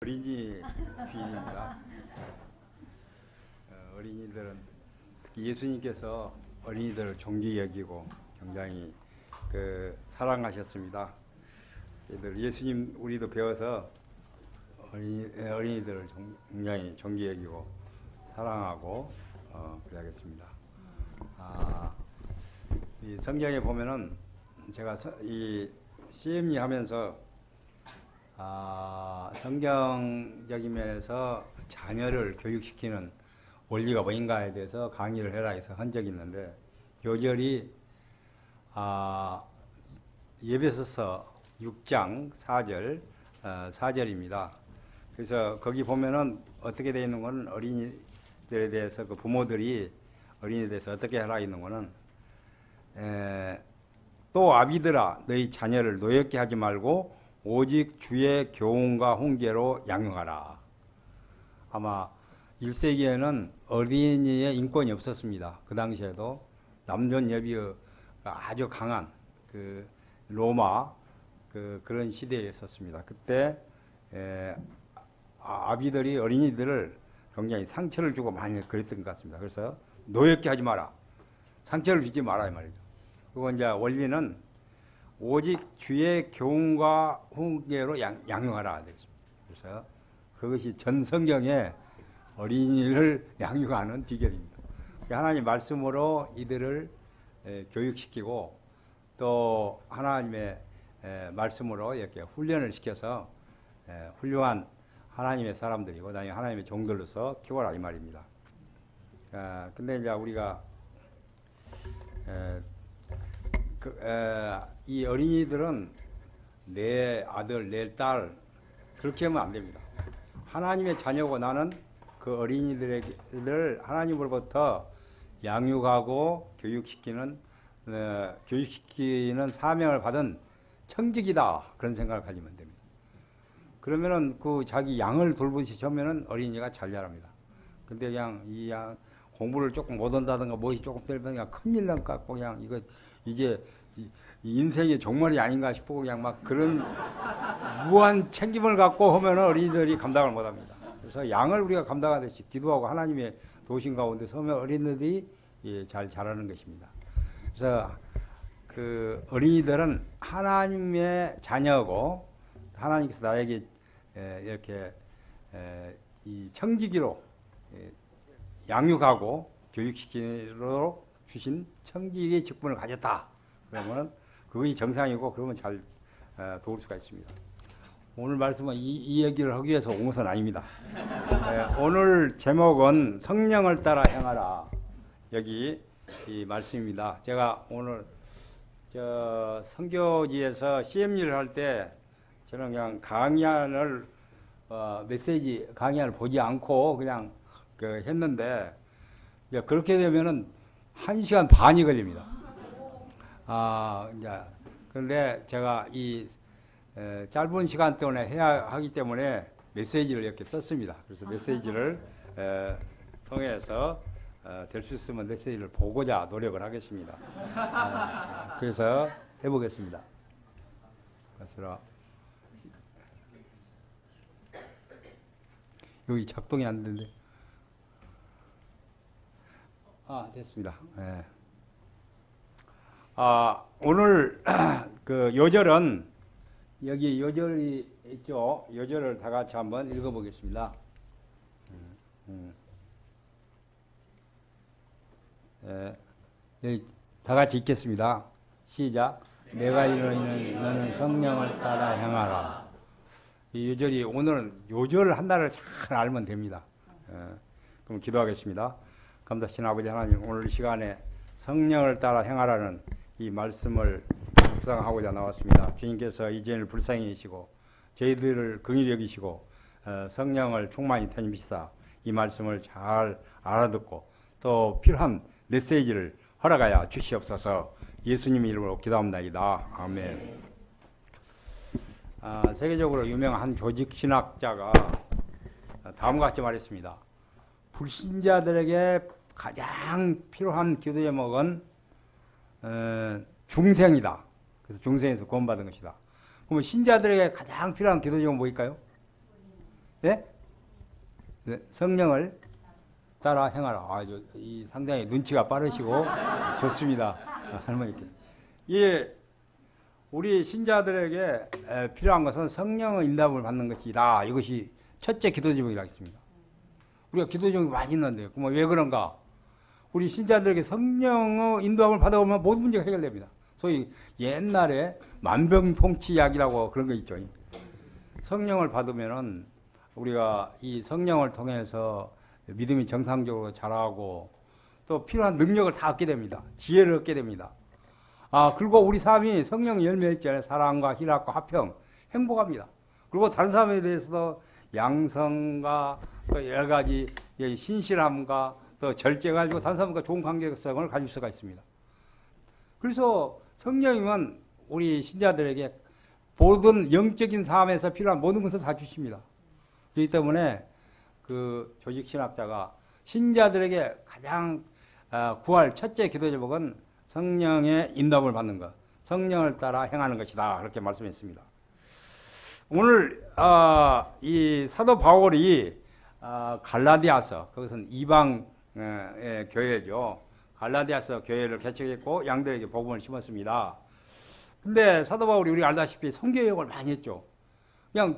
어린이 주인입니다. 어린이들은 특히 예수님께서 어린이들을 존귀히 여기고 굉장히 사랑하셨습니다. 예수님 우리도 배워서 어린이들을 굉장히 존귀히 여기고 사랑하고 그래야겠습니다. 이 성경에 보면은 제가 이 CME 하면서 성경적인 면에서 자녀를 교육시키는 원리가 뭐인가에 대해서 강의를 해라 해서 한 적이 있는데 요절이 에베소서 6장 4절 4절입니다. 그래서 거기 보면은 어떻게 되어 있는 거는 어린이들에 대해서 그 부모들이 어린이에 대해서 어떻게 하라 있는 거는 또 아비들아 너희 자녀를 노엽게 하지 말고 오직 주의 교훈과 훈계로 양육하라. 아마 1세기에는 어린이의 인권이 없었습니다. 그 당시에도 남존 여비가 아주 강한 로마 그런 시대에 있었습니다. 그때 아비들이 어린이들을 굉장히 상처를 주고 많이 그랬던 것 같습니다. 그래서 노엽게 하지 마라. 상처를 주지 마라 이 말이죠. 그리고 이제 원리는 오직 주의 교훈과 훈계로 양육하라 되겠습니다. 그래서 그것이 전 성경에 어린이를 양육하는 비결입니다. 하나님 말씀으로 이들을 교육시키고 또 하나님의 말씀으로 이렇게 훈련을 시켜서 훌륭한 하나님의 사람들이고 나중에 하나님의 종들로서 키워라 이 말입니다. 근데 이제 우리가 이 어린이들은 내 아들, 내 딸 그렇게 하면 안 됩니다. 하나님의 자녀고 나는 그 어린이들을 하나님으로부터 양육하고 교육시키는 사명을 받은 청직이다 그런 생각을 가지면 됩니다. 그러면은 그 자기 양을 돌보듯이 하면은 어린이가 잘 자랍니다. 근데 그냥 이 양 공부를 조금 못한다든가 무엇이 조금 들면 그냥 큰일 날 것 같고 그냥 이거 이제 인생의 종말이 아닌가 싶고 그냥 막 그런 무한 책임을 갖고 하면 어린이들이 감당을 못합니다. 그래서 양을 우리가 감당하듯이 기도하고 하나님의 도심 가운데 서면 어린이들이 잘 자라는 것입니다. 그래서 그 어린이들은 하나님의 자녀고 하나님께서 나에게 이렇게 이 청지기로 양육하고 교육시키로 주신 청지기의 직분을 가졌다. 그러면 그것이 정상이고 그러면 잘 도울 수가 있습니다. 오늘 말씀은 이 얘기를 하기 위해서 온 것은 아닙니다. 오늘 제목은 성령을 따라 행하라. 여기 이 말씀입니다. 제가 오늘 선교지에서 CME를 할 때 저는 그냥 강의안을 메시지 강의안을 보지 않고 그냥 했는데 이제 그렇게 되면은 1시간 반이 걸립니다. 이제 그런데 제가 이 짧은 시간 동안에 해야 하기 때문에 메시지를 이렇게 썼습니다. 그래서 메시지를 통해서 될 수 있으면 메시지를 보고자 노력을 하겠습니다. 그래서 해보겠습니다. 그래서 여기 작동이 안 되는데. 됐습니다. 네. 오늘 그 요절은 여기 요절이 있죠. 요절을 다 같이 한번 읽어보겠습니다. 여기 다 같이 읽겠습니다. 시작. 내가 이르는 너는 성령을 따라 행하라. 이 요절이 오늘은 요절 하나를 잘 알면 됩니다. 그럼 기도하겠습니다. 감사하신 아버지 하나님, 오늘 이 시간에 성령을 따라 행하라는 이 말씀을 묵상하고자 나왔습니다. 주님께서 이제는 불쌍히 여기시고 저희들을 긍휼히 여기시고 성령을 충만히 터님시사 이 말씀을 잘 알아듣고 또 필요한 메시지를 허락하여 주시옵소서. 예수님 이름으로 기도합니다. 아멘. 세계적으로 유명한 한 조직 신학자가 다음과 같이 말했습니다. 불신자들에게 가장 필요한 기도 제목은 중생이다. 그래서 중생에서 구원받은 것이다. 그러면 신자들에게 가장 필요한 기도 제목은 뭐일까요? 예? 성령을 따라 행하라. 상당히 눈치가 빠르시고 좋습니다. 할머니께. 예, 우리 신자들에게 필요한 것은 성령의 인도함을 받는 것이다. 이것이 첫째 기도 제목이라 했습니다. 우리가 기도 제목이 많이 있는데, 왜 그런가? 우리 신자들에게 성령의 인도함을 받아오면 모든 문제가 해결됩니다. 소위 옛날에 만병통치약이라고 그런 거 있죠. 성령을 받으면은 우리가 이 성령을 통해서 믿음이 정상적으로 자라고 또 필요한 능력을 다 얻게 됩니다. 지혜를 얻게 됩니다. 그리고 우리 삶이 성령 열매 있잖아요. 사랑과 희락과 화평, 행복합니다. 그리고 다른 사람에 대해서도 양성과 또 여러 가지 신실함과 또 절제가 가지고 다른 사람과 좋은 관계성을 가질 수가 있습니다. 그래서 성령님은 우리 신자들에게 모든 영적인 삶에서 필요한 모든 것을 다 주십니다. 그렇기 때문에 그 조직신학자가 신자들에게 가장 구할 첫째 기도 제목은 성령의 인도함을 받는 것, 성령을 따라 행하는 것이다. 그렇게 말씀했습니다. 오늘 이 사도 바울이 갈라디아서, 그것은 이방 교회죠. 갈라디아서 교회를 개척했고 양들에게 복음을 심었습니다. 근데 사도 바울이 우리가 알다시피 선교역을 많이 했죠. 그냥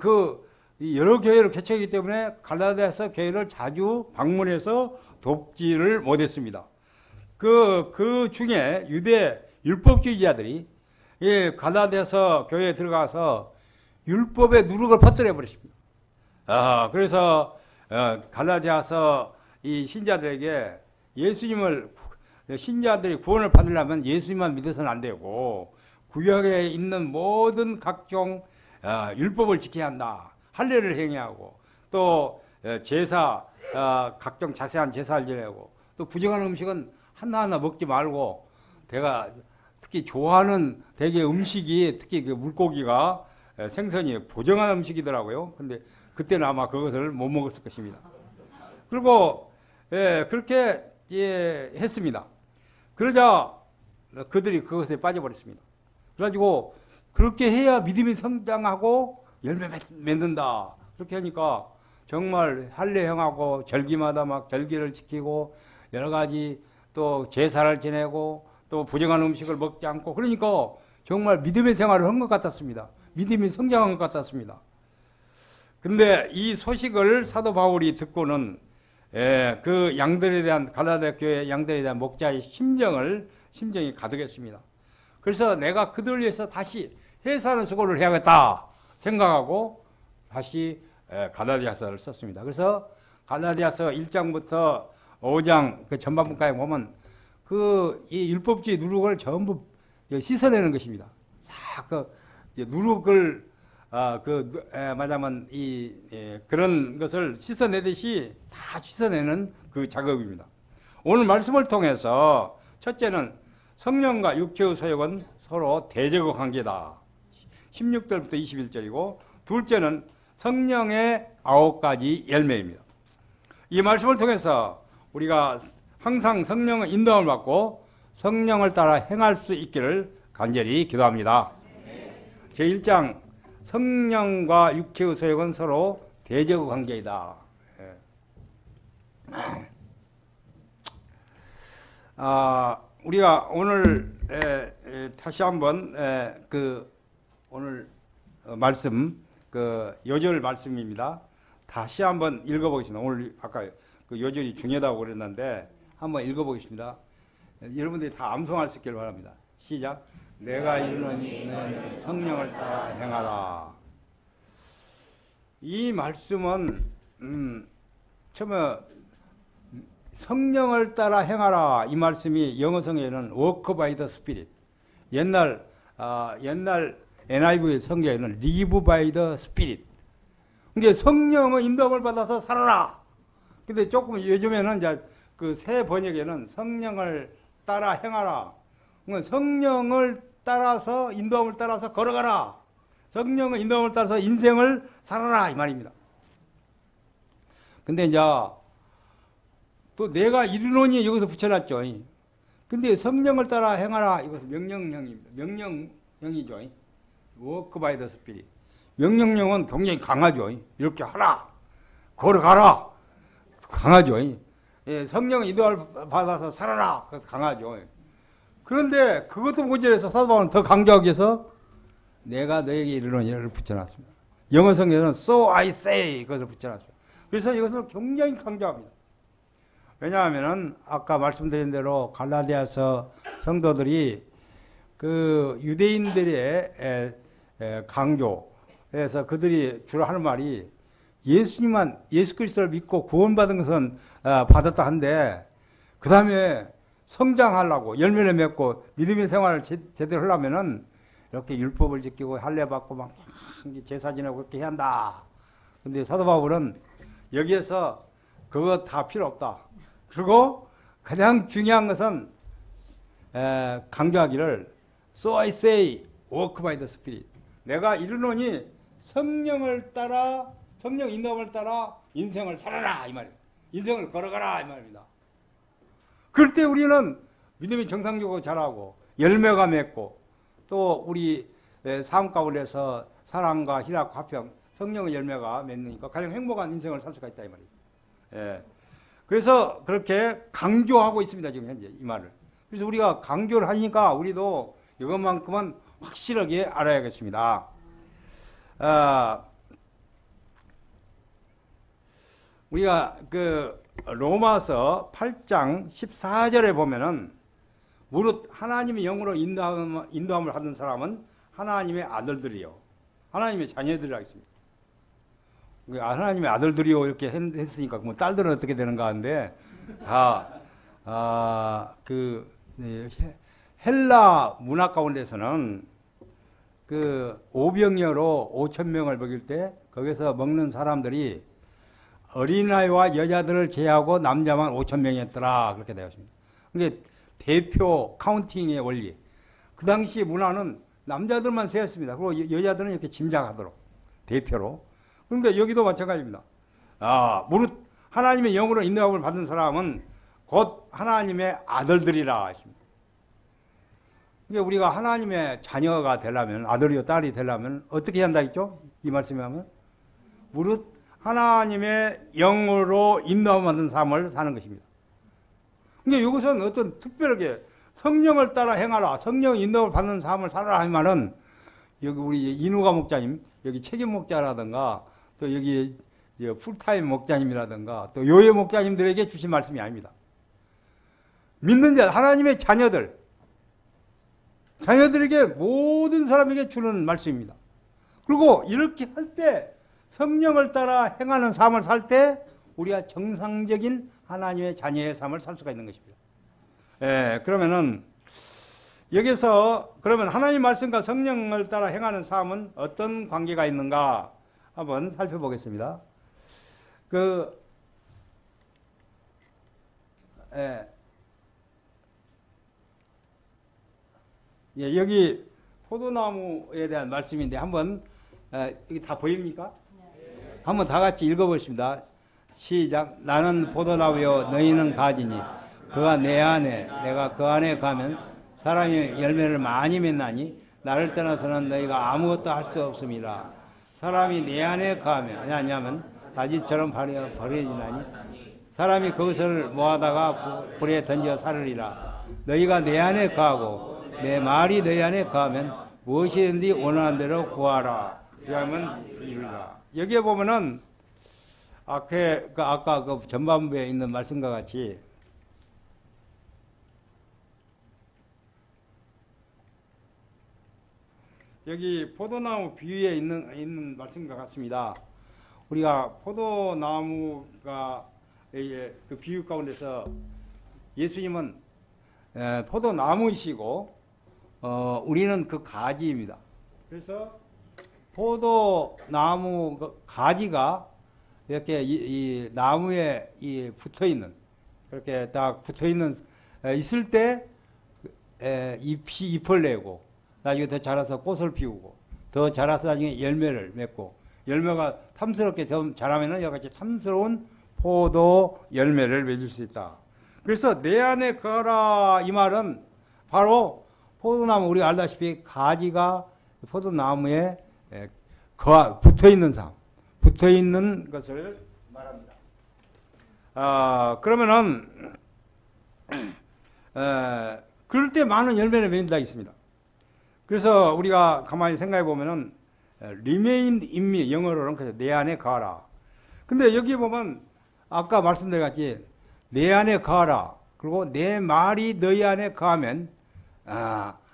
여러 교회를 개척했기 때문에 갈라디아서 교회를 자주 방문해서 돕지를 못했습니다. 그 중에 유대 율법주의자들이 갈라디아서 교회에 들어가서 율법의 누룩을 퍼뜨려 버렸습니다. 그래서 갈라디아서 이 신자들에게 신자들이 구원을 받으려면 예수님만 믿어서는 안 되고 구약에 있는 모든 각종 율법을 지켜야 한다. 할례를 행해야 하고 또 제사, 각종 자세한 제사를 지내고 또 부정한 음식은 하나하나 먹지 말고 내가 특히 좋아하는 대개 음식이 특히 그 물고기가 생선이 부정한 음식이더라고요. 근데 그때는 아마 그것을 못 먹었을 것입니다. 그리고 그렇게 했습니다. 그러자 그들이 그것에 빠져버렸습니다. 그래가지고 그렇게 해야 믿음이 성장하고 열매 맺는다. 그렇게 하니까 정말 할례 행하고 절기마다 막 절기를 지키고 여러 가지 또 제사를 지내고 또 부정한 음식을 먹지 않고 그러니까 정말 믿음의 생활을 한 것 같았습니다. 믿음이 성장한 것 같았습니다. 근데 이 소식을 사도 바울이 듣고는 그 양들에 대한 갈라디아 교회 양들에 대한 목자의 심정이 가득했습니다. 그래서 내가 그들을 위해서 다시 해사하는 수고를 해야겠다 생각하고 다시 갈라디아서를 썼습니다. 그래서 갈라디아서 1장부터 5장 그 전반부까지 보면 이 율법주의 누룩을 전부 씻어내는 것입니다. 그 누룩을 말하면 그런 것을 씻어내듯이 다 씻어내는 그 작업입니다. 오늘 말씀을 통해서 첫째는 성령과 육체의 소욕은 서로 대적의 관계다. 16절부터 21절이고 둘째는 성령의 9가지 열매입니다. 이 말씀을 통해서 우리가 항상 성령의 인도함을 받고 성령을 따라 행할 수 있기를 간절히 기도합니다. 제1장 성령과 육체의 소욕은 서로 대적의 관계이다. 우리가 오늘 다시 한번 오늘 말씀 요절 말씀입니다. 다시 한번 읽어보겠습니다. 오늘 아까 그 요절이 중요하다고 그랬는데 한번 읽어보겠습니다. 여러분들이 다 암송할 수 있기를 바랍니다. 시작. 내가 이르노니 너는 성령을 따라 행하라. 이 말씀은 처음에 성령을 따라 행하라 이 말씀이 영어성에는 walk by the spirit, 옛날 NIV 성경에는 live by the spirit. 그게 성령의 인도함을 받아서 살아라. 근데 조금 요즘에는 이제 그 새 번역에는 성령을 따라 행하라. 성령을 따라서 인도함을 따라서 걸어가라. 성령의 인도함을 따라서 인생을 살아라 이 말입니다. 근데 이제 또 내가 이르노니 여기서 붙여놨죠. 근데 성령을 따라 행하라 이것은 명령형입니다. 명령형이죠. 워크 바이 더 스피릿. 명령형은 굉장히 강하죠. 이렇게 하라. 걸어가라. 강하죠. 예, 성령 인도를 받아서 살아라. 그래서 강하죠. 그런데 그것도 모자라서 사도 바울은 더 강조하기 위해서 내가 너에게 이르노니를 붙여놨습니다. 영어 성경에는 so I say 그것을 붙여놨어요. 그래서 이것을 굉장히 강조합니다. 왜냐하면은 아까 말씀드린 대로 갈라디아서 성도들이 그 유대인들의 강조에서 그들이 주로 하는 말이 예수님만 예수 그리스도를 믿고 구원받은 것은 받았다 한데 그 다음에 성장하려고 열매를 맺고 믿음의 생활을 제대로 하려면은 이렇게 율법을 지키고 할례 받고 막 제사 지내고 그렇게 해야 한다. 근데 사도 바울은 여기에서 그거 다 필요 없다. 그리고 가장 중요한 것은 강조하기를 So I say, walk by the Spirit. 내가 이르노니 성령을 따라 성령 인도함을 따라 인생을 살아라 이 말입니다. 인생을 걸어가라 이 말입니다. 그럴 때 우리는 믿음이 정상적으로 자라고 열매가 맺고 또 우리 삶 가운데서 사랑과 희락, 화평, 성령의 열매가 맺으니까 가장 행복한 인생을 살 수가 있다 이 말입니다. 예. 그래서 그렇게 강조하고 있습니다 지금 현재 이 말을. 그래서 우리가 강조를 하니까 우리도 이것만큼은 확실하게 알아야겠습니다. 우리가 그 로마서 8장 14절에 보면은 무릇 하나님의 영으로 인도함을 하던 사람은 하나님의 아들들이요. 하나님의 자녀들이라고 했습니다. 하나님의 아들들이요 이렇게 했으니까 뭐 딸들은 어떻게 되는가 하는데 헬라 문화 가운데서는 그 오병이어로 5,000명을 먹일 때 거기서 먹는 사람들이 어린아이와 여자들을 제외하고 남자만 5,000명이었더라 그렇게 되어 있습니다. 그게 대표 카운팅의 원리. 그 당시 문화는 남자들만 세었습니다. 그리고 여자들은 이렇게 짐작하도록 대표로. 그런데 여기도 마찬가지입니다. 무릇 하나님의 영으로 인도함을 받은 사람은 곧 하나님의 아들들이라 하십니다. 그러니까 우리가 하나님의 자녀가 되려면 아들이요 딸이 되려면 어떻게 한다 했죠? 이 말씀에 하면 무릇 하나님의 영으로 인도함을 받은 삶을 사는 것입니다. 그러니까 이것은 어떤 특별하게 성령을 따라 행하라, 성령 인도를 받는 삶을 살아라 이 말은 여기 우리 이누가 목자님, 여기 책임 목자라든가 또 여기 풀타임 목자님이라든가 또 요예 목자님들에게 주신 말씀이 아닙니다. 믿는 자, 하나님의 자녀들에게 모든 사람에게 주는 말씀입니다. 그리고 이렇게 할 때 성령을 따라 행하는 삶을 살 때 우리가 정상적인 하나님의 자녀의 삶을 살 수가 있는 것입니다. 그러면은 여기서 그러면 하나님 말씀과 성령을 따라 행하는 삶은 어떤 관계가 있는가 한번 살펴보겠습니다. 여기 포도나무에 대한 말씀인데 한번 여기 다 보입니까? 한번 다 같이 읽어보겠습니다. 시작. 나는 포도나무요 너희는 가지니 그가 내 안에 내가 그 안에 가면 사람이 열매를 많이 맺나니 나를 떠나서는 너희가 아무것도 할 수 없음이라. 사람이 내 안에 가면 아니하면 가지처럼 버려지나니 사람이 그것을 모아다가 불에 던져 사르리라. 너희가 내 안에 가고 내 말이 너희 안에 가면 무엇이든지 원하는 대로 구하라. 그러면 이루리라. 여기에 보면은 아까 그 전반부에 있는 말씀과 같이 여기 포도나무 비유에 있는 말씀과 같습니다. 우리가 포도나무가 그 비유 가운데서 예수님은 포도나무이시고 우리는 그 가지입니다. 그래서 포도나무 가지가 이렇게 이 나무에 붙어 있는 그렇게 딱 붙어 있는 있을 때 잎을 내고 나중에 더 자라서 꽃을 피우고 더 자라서 나중에 열매를 맺고 열매가 탐스럽게 더 자라면은 여러 가지 탐스러운 포도 열매를 맺을 수 있다. 그래서 내 안에 거라 이 말은 바로 포도나무 우리가 알다시피 가지가 포도나무에 붙어 있는 삶, 붙어 있는 것을 말합니다. 그러면은 그럴 때 많은 열매를 맺는다 있습니다. 그래서 우리가 가만히 생각해 보면은 remain in me, 영어로는 그래서 내 안에 거하라. 근데 여기 보면 아까 말씀드렸같이 내 안에 거하라. 그리고 내 말이 너희 안에 거하면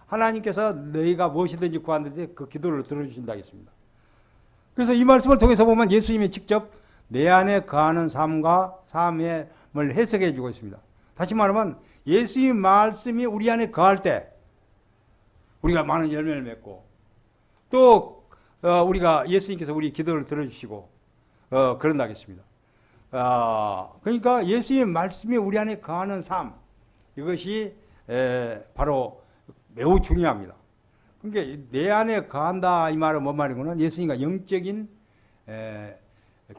하나님께서 너희가 무엇이든지 구하는데 그 기도를 들어주신다 했습니다. 그래서 이 말씀을 통해서 보면 예수님이 직접 내 안에 거하는 삶과 삶을 해석해 주고 있습니다. 다시 말하면 예수님 말씀이 우리 안에 거할 때 우리가 많은 열매를 맺고 또 우리가 예수님께서 우리 기도를 들어주시고 그런다겠습니다. 그러니까 예수님의 말씀이 우리 안에 거하는 삶, 이것이 바로 매우 중요합니다. 그러니까 내 안에 거한다 이 말은 뭔 말이고는 예수님과 영적인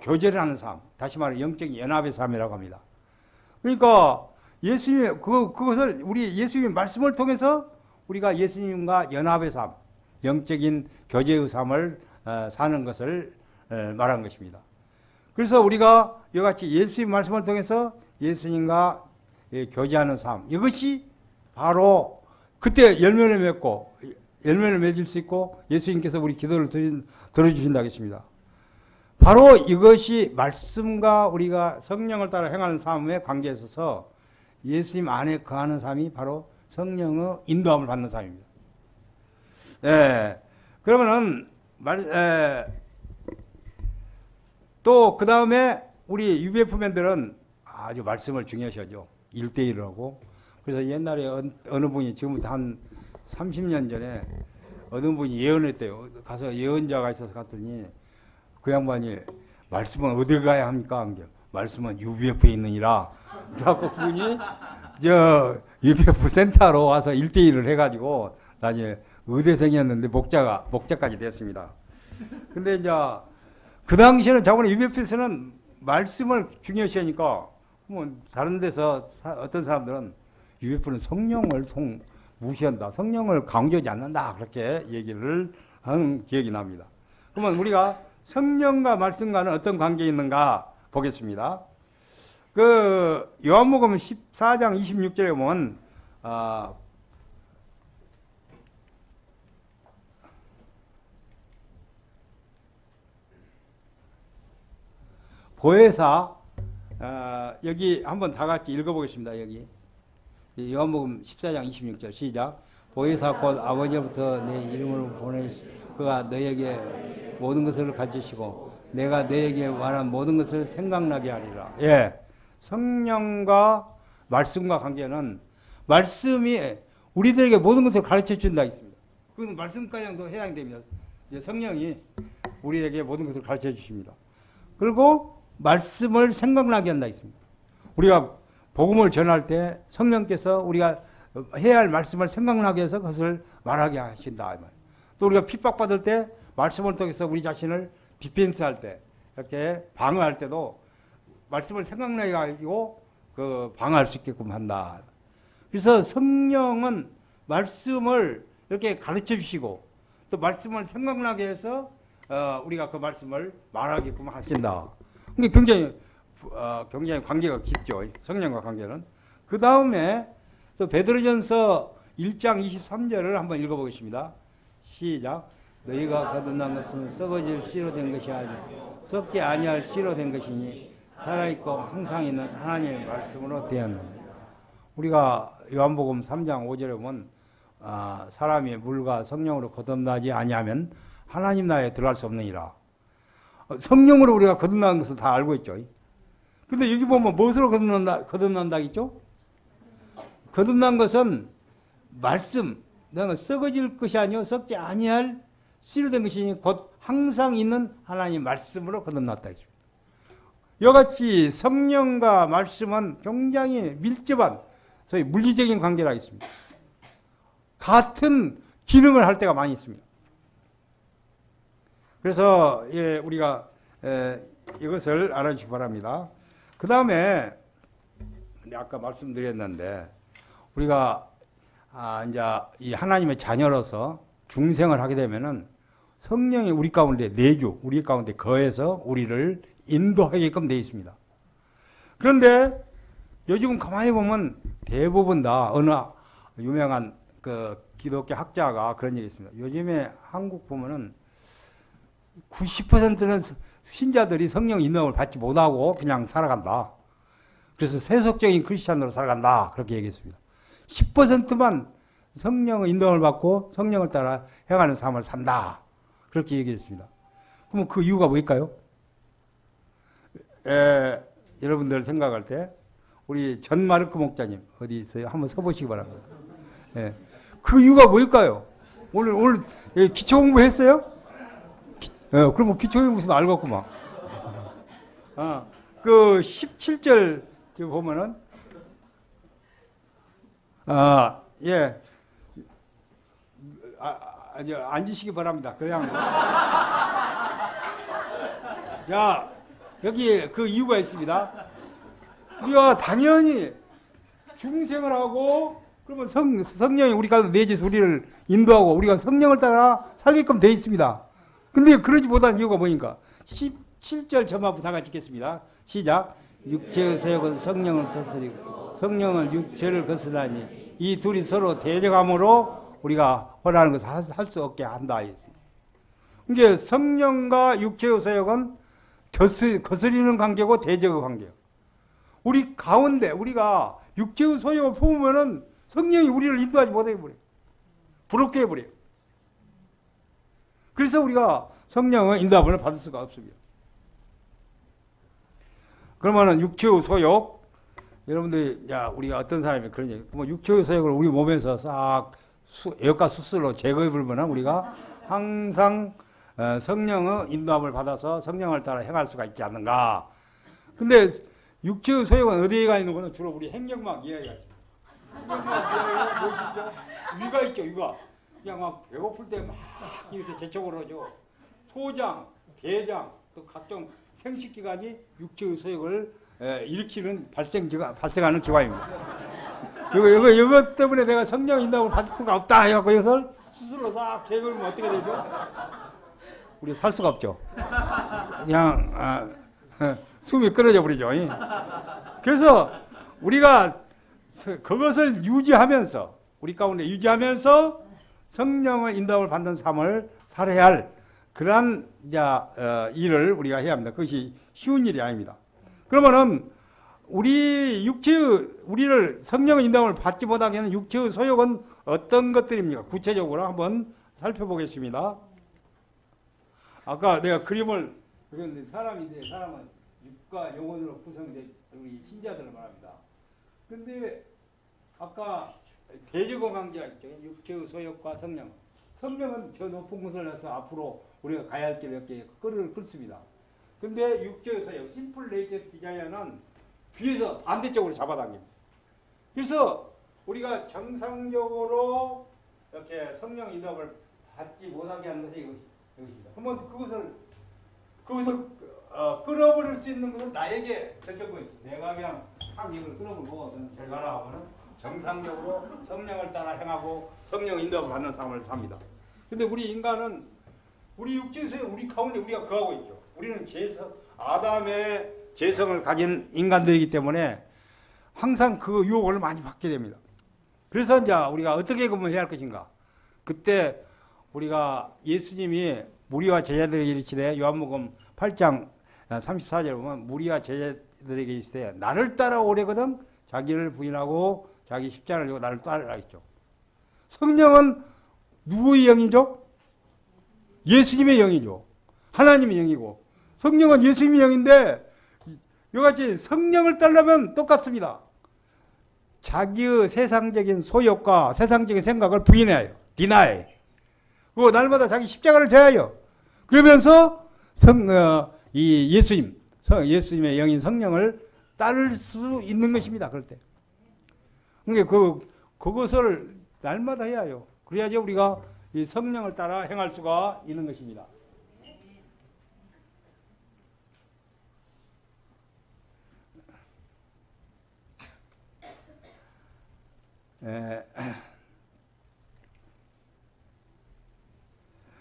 교제를 하는 삶, 다시 말해 영적인 연합의 삶이라고 합니다. 그러니까 예수님 그것을 우리 예수님의 말씀을 통해서 우리가 예수님과 연합의 삶, 영적인 교제의 삶을 사는 것을 말한 것입니다. 그래서 우리가 이같이 예수님 말씀을 통해서 예수님과 교제하는 삶, 이것이 바로 그때 열매를 맺고 열매를 맺을 수 있고 예수님께서 우리 기도를 들어주신다고 했습니다. 바로 이것이 말씀과 우리가 성령을 따라 행하는 삶의 관계에 있어서 예수님 안에 거하는 삶이 바로 성령의 인도함을 받는 삶입니다. 그러면은 또 그 다음에 우리 UBF맨들은 아주 말씀을 중요시하죠. 1대1을 하고. 그래서 옛날에 어느 분이 지금부터 한 30년 전에 어느 분이 예언했대요. 가서 예언자가 있어서 갔더니 그 양반이 말씀은 어딜 가야 합니까? 말씀은 UBF에 있느니라. 그래갖고 그분이 UBF 센터로 와서 1대1을 해가지고 나중에 의대생이었는데 목자까지 됐습니다. 근데 이제 그 당시에는 저번에 UBF에서는 말씀을 중요시하니까 뭐 다른 데서 어떤 사람들은 UBF는 성령을 무시한다. 성령을 강조하지 않는다. 그렇게 얘기를 하는 기억이 납니다. 그러면 우리가 성령과 말씀과는 어떤 관계가 있는가 보겠습니다. 그 요한복음 14장 26절에 보면 보혜사 여기 한번 다 같이 읽어보겠습니다. 여기 요한복음 14장 26절 시작. 보혜사 곧 아버지로부터 내 이름으로 보내시 그가 너에게 모든 것을 가르치시고 내가 너에게 말한 모든 것을 생각나게 하리라. 성령과 말씀과 관계는 말씀이 우리들에게 모든 것을 가르쳐 준다 있습니다. 그건 말씀까지도 해당됩니다. 성령이 우리에게 모든 것을 가르쳐 주십니다. 그리고 말씀을 생각나게 한다 있습니다. 우리가 복음을 전할 때 성령께서 우리가 해야 할 말씀을 생각나게 해서 그것을 말하게 하신다. 또 우리가 핍박받을 때 말씀을 통해서 우리 자신을 디펜스할 때 이렇게 방어할 때도 말씀을 생각나게 하고 방어할 수 있게끔 한다. 그래서 성령은 말씀을 이렇게 가르쳐 주시고 또 말씀을 생각나게 해서 우리가 그 말씀을 말하게끔 하신다. 근데 굉장히 관계가 깊죠. 성령과 관계는. 그 다음에 또 베드로전서 1장 23절을 한번 읽어보겠습니다. 시작. 너희가 거듭난 것은 썩어질 씨로 된 것이 아니고 썩지 아니할 씨로 된 것이니 살아있고 항상 있는 하나님의 말씀으로 되었느니라. 우리가 요한복음 3장 5절에 보면 사람이 물과 성령으로 거듭나지 아니하면 하나님 나라에 들어갈 수 없느니라. 성령으로 우리가 거듭나는 것을 다 알고 있죠. 근데 여기 보면 무엇으로 거듭난다 했죠? 거듭난 것은 말씀, 내가 썩어질 것이 아니요 썩지 아니할 씨로 된 것이니 곧 항상 있는 하나님의 말씀으로 거듭났다 했습니다. 이같이 성령과 말씀은 굉장히 밀접한 소위 물리적인 관계라 있습니다. 같은 기능을 할 때가 많이 있습니다. 그래서 우리가 이것을 알아주시기 바랍니다. 그 다음에 아까 말씀드렸는데 우리가 이제 이 하나님의 자녀로서 중생을 하게 되면은 성령이 우리 가운데 내주, 우리 가운데 거해서 우리를 인도하게끔 되어 있습니다. 그런데 요즘 가만히 보면 대부분 다 어느 유명한 그 기독교 학자가 그런 얘기 했습니다. 요즘에 한국 보면은 90%는 신자들이 성령 인도를 받지 못하고 그냥 살아간다. 그래서 세속적인 크리스찬으로 살아간다. 그렇게 얘기했습니다. 10%만 성령의 인도를 받고 성령을 따라 행하는 삶을 산다. 그렇게 얘기했습니다. 그러면 그 이유가 뭘까요? 여러분들 생각할 때 우리 전 마르크 목자님 어디 있어요? 한번 서보시기 바랍니다. 예. 그 이유가 뭘까요? 오늘 기초 공부했어요? 그럼 기초 공부 알겠구만. 그 17절 보면은 예. 앉으시기 바랍니다. 그냥 야 여기 그 이유가 있습니다. 우리가 당연히 중생을 하고 그러면 성령이 우리 가운데 내재해서 우리를 인도하고 우리가 성령을 따라 살게끔 되어 있습니다. 근데 그러지 못한 이유가 뭐인가? 17절 저만부터 다 같이 읽겠습니다. 시작. 육체의 서역은 성령을 거스리고 성령은 육체를 거스르니 이 둘이 서로 대적함으로 우리가 원하는 것을 할 수 없게 한다. 이게 성령과 육체의 서역은 거스리는 관계고 대적의 관계예요. 우리 가운데 우리가 육체의 소욕을 품으면은 성령이 우리를 인도하지 못하게 버려요. 부럽게 해버려요. 그래서 우리가 성령의 인도함을 받을 수가 없습니다. 그러면은 육체의 소욕, 여러분들이 우리가 어떤 사람이 그런 얘기, 뭐 육체의 소욕을 우리 몸에서 싹 애역과 수술로 제거해버리면 우리가 항상 성령의 인도함을 받아서 성령을 따라 행할 수가 있지 않는가. 근데 육체의 소욕은 어디에 있는 거는 주로 우리 행정막 이야기가 있습니다. 행정막 이야기가 무엇이죠? 위가 있죠, 위가. 그냥 막 배고플 때 막 여기서 재촉을 하죠. 소장, 대장, 또 각종 생식기관이 육체의 소욕을 일으키는 발생하는 기관입니다. 이것 때문에 내가 성령 인도함을 받을 수가 없다 해갖고 이것을 스스로 싹 제거하면 어떻게 되죠? 우리 살 수가 없죠. 그냥 숨이 끊어져 버리죠. 그래서 우리가 그것을 유지하면서 우리 가운데 유지하면서 성령의 인도함을 받는 삶을 살아야 할 그러한 일을 우리가 해야 합니다. 그것이 쉬운 일이 아닙니다. 그러면은 우리를 성령의 인도함을 받지 못하게 하는 육체의 소욕은 어떤 것들입니까? 구체적으로 한번 살펴보겠습니다. 아까 내가 그림을 그렸는데 사람은 육과 영혼으로 구성된 우리 신자들을 말합니다. 근데 아까 대적의 관계가 있죠. 육체의 소욕과 성령. 성령은 저 높은 곳을 해서 앞으로 우리가 가야 할 길 몇 개 끌을 끌습니다. 근데 육체의 소욕, 심플 네이처 디자이어는 뒤에서 반대쪽으로 잡아당깁니다. 그래서 우리가 정상적으로 이렇게 성령 인도함을 받지 못하게 하는 것이 이것입니다. 한번 그것을 끊어버릴 수 있는 것은 나에게 결정권이 있어. 내가 그냥 딱 이걸 끊어버리고 잘 가라 하면은 정상적으로 성령을 따라 행하고 성령 인도함을 받는 삶을 삽니다. 근데 우리 인간은 우리 육체에서 우리 가운데 우리가 거하고 있죠. 우리는 아담의 재성을 가진 인간들이기 때문에 항상 그 유혹을 많이 받게 됩니다. 그래서 이제 우리가 어떻게 해야 할 것인가? 그때 우리가 예수님이 무리와 제자들에게 이르시되 요한복음 8장 34절에 보면 무리와 제자들에게 이르시되 나를 따라오려거든 자기를 부인하고 자기 십자가를 지고 나를 따르라 했죠. 성령은 누구의 영이죠? 예수님의 영이죠. 하나님의 영이고 성령은 예수님의 영인데 이같이 성령을 따르면 똑같습니다. 자기의 세상적인 소욕과 세상적인 생각을 부인해요. 디나이. 그리고 날마다 자기 십자가를 져야 해요. 그러면서 예수님의 영인 성령을 따를 수 있는 것입니다. 그럴 때. 그러니까 그것을 날마다 해야 해요. 그래야지 우리가 이 성령을 따라 행할 수가 있는 것입니다.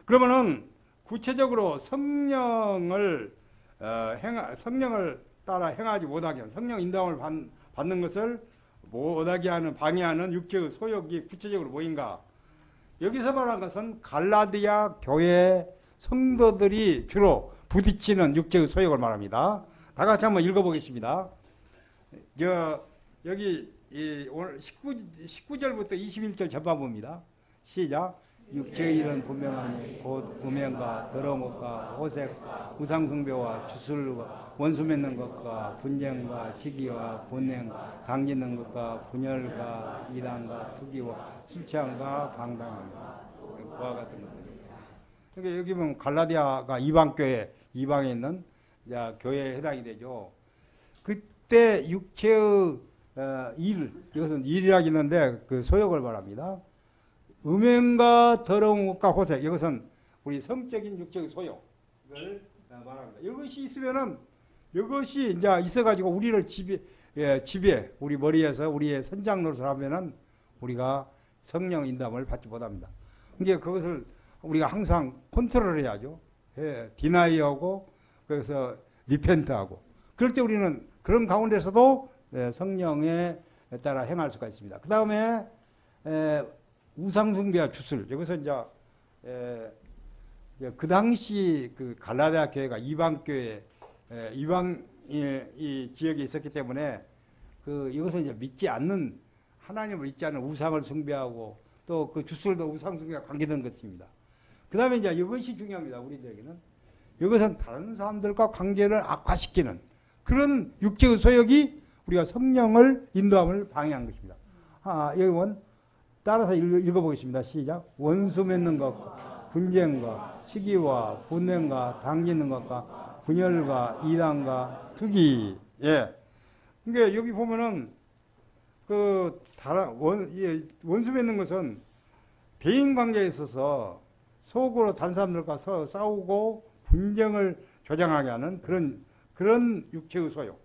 그러면은 구체적으로 성령을 따라 행하지 못하게 하는, 성령 인도함을 받는 것을 못하게 하는, 방해하는 육체의 소욕이 구체적으로 뭐인가? 여기서 말한 것은 갈라디아 교회 성도들이 주로 부딪히는 육체의 소욕을 말합니다. 다 같이 한번 읽어보겠습니다. 여기 오늘 19절부터 21절 전반부입니다. 시작. 육체의 일은 분명하니 곧 음행과 더러운 것과 호색, 우상숭배와 주술과 원수 맺는 것과 분쟁과 시기와 분행, 당짓는 것과 분열과 이단과 투기와 술 취함과 방탕함과 그와 같은 것들입니다. 그러니까 여기 보면 갈라디아가 이방교회, 이방에 있는 교회에 해당이 되죠. 그때 육체의 이것은 일이라고 했는데 그 소욕을 말합니다. 음행과 더러운 것과 호색, 이것은 우리 성적인 육체의 소욕을 말합니다. 이것이 있으면은, 이것이 이제 있어가지고 우리를 지배, 우리 머리에서 우리의 선장 노릇을 하면은 우리가 성령 인도함을 받지 못합니다. 그러니까 그것을 우리가 항상 컨트롤 해야죠. 디나이하고, 그래서 리펜트하고. 그럴 때 우리는 그런 가운데서도 성령에 따라 행할 수가 있습니다. 그 다음에 우상숭배와 주술. 여기서 이제 그 당시 그 갈라디아 교회가 이방교회, 이 지역에 있었기 때문에 이것은 이제 믿지 않는, 하나님을 믿지 않는 우상을 숭배하고 또 그 주술도 우상숭배와 관계된 것입니다. 그 다음에 이제 이것이 중요합니다. 우리들에게는. 이것은 다른 사람들과 관계를 악화시키는 그런 육체의 소욕이 우리가 성령을 인도함을 방해한 것입니다. 여기 보면 따라서 읽어보겠습니다. 시작. 원수 맺는 것과 분쟁과 시기와 분행과 당짓는 것과 분열과 이단과 투기. 예. 그러니까 여기 보면은 원수 맺는 것은 대인 관계에 있어서 속으로 다른 사람들과 싸우고 분쟁을 조장하게 하는 그런 육체의 소욕.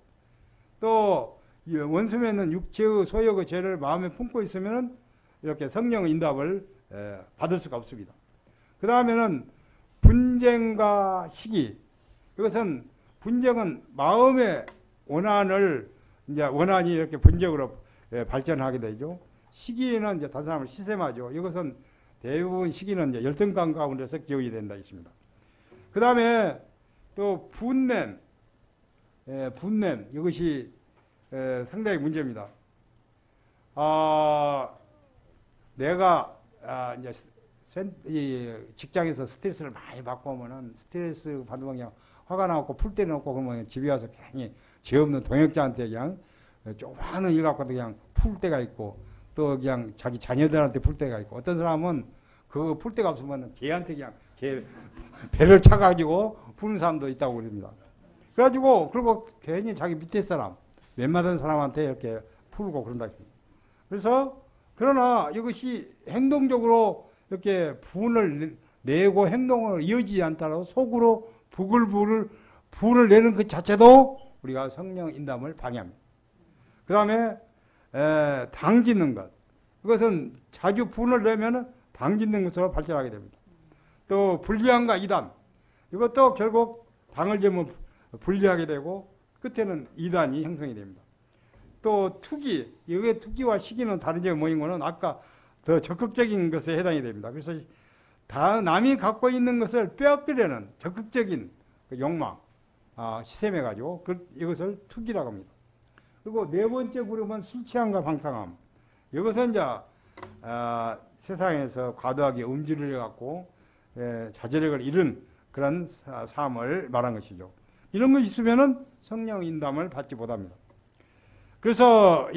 또 원수 맺는 육체의 소욕의 죄를 마음에 품고 있으면은 이렇게 성령의 인도함을 받을 수가 없습니다. 그 다음에는 분쟁과 시기. 이것은 분쟁은 마음의 원한이 이렇게 분쟁으로 발전하게 되죠. 시기는 이제 다른 사람을 시샘하죠. 이것은 대부분 시기는 이제 열등감 가운데서 기억이 된다 있습니다. 그 다음에 또 분냄. 이것이 상당히 문제입니다. 내가 이제 직장에서 스트레스를 많이 받고 오면은 스트레스 받으면 그냥 화가 나고 풀 때는 없고 그러면 집에 와서 괜히 죄 없는 동역자한테 그냥 조그마한 일 갖고도 그냥 풀 때가 있고 또 그냥 자기 자녀들한테 풀 때가 있고 어떤 사람은 그거 풀 때가 없으면 걔한테 그냥 배를 차가지고 푸는 사람도 있다고 그럽니다. 그리고 괜히 자기 밑에 사람, 웬만한 사람한테 이렇게 풀고 그런다. 그래서 그러나 이것이 행동적으로 이렇게 분을 내고 행동을 이어지지 않더라도 속으로 분을 내는 그 자체도 우리가 성령 인도함을 방해합니다. 그 다음에 당짓는 것. 이것은 자주 분을 내면 당짓는 것으로 발전하게 됩니다. 또 불리함과 이단. 이것도 결국 당을 재면 불리하게 되고 끝에는 이단이 형성이 됩니다. 또 투기. 여기에 투기와 시기는 다른 점이 뭐인 거는 아까 더 적극적인 것에 해당이 됩니다. 그래서 남이 갖고 있는 것을 빼앗기려는 적극적인 욕망, 시샘해가지고 이것을 투기라고 합니다. 그리고 네 번째 그룹은 술 취함과 방탕함. 이것은 이제 세상에서 과도하게 음주를 해갖고 자제력을 잃은 그런 삶을 말한 것이죠. 이런 것이 있으면은 성령 인도함을 받지 못합니다. 그래서